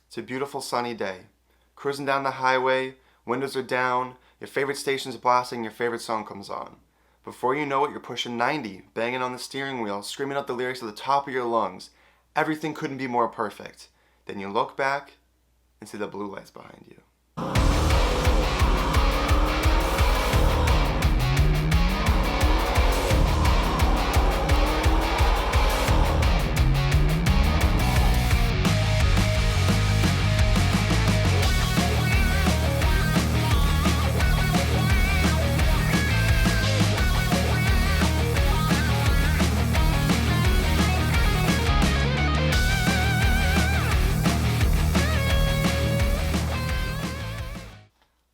It's a beautiful sunny day. Cruising down the highway, windows are down, your favorite station's blasting, your favorite song comes on. Before you know it, you're pushing 90, banging on the steering wheel, screaming out the lyrics at the top of your lungs. Everything couldn't be more perfect. Then you look back and see the blue lights behind you.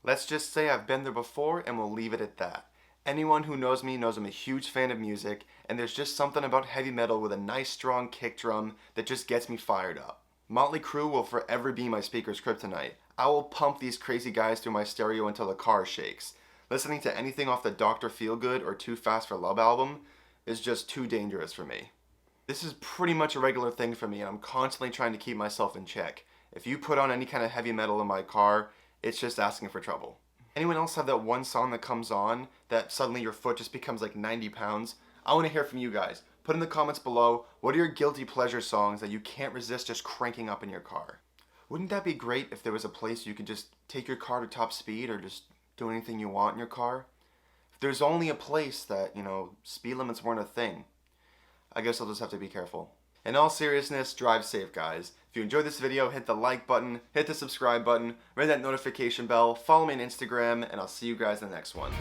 Let's just say I've been there before and we'll leave it at that. Anyone who knows me knows I'm a huge fan of music, and there's just something about heavy metal with a nice strong kick drum that just gets me fired up. Motley Crue will forever be my speaker's kryptonite. I will pump these crazy guys through my stereo until the car shakes. Listening to anything off the Dr. Feelgood or Too Fast for Love album is just too dangerous for me. This is pretty much a regular thing for me, and I'm constantly trying to keep myself in check. If you put on any kind of heavy metal in my car, it's just asking for trouble. Anyone else have that one song that comes on that suddenly your foot just becomes like 90 pounds? I want to hear from you guys. Put in the comments below, what are your guilty pleasure songs that you can't resist just cranking up in your car? Wouldn't that be great if there was a place you could just take your car to top speed or just do anything you want in your car? If there's only a place that, speed limits weren't a thing, I guess I'll just have to be careful. In all seriousness, drive safe, guys. If you enjoyed this video, hit the like button, hit the subscribe button, ring that notification bell, follow me on Instagram, and I'll see you guys in the next one.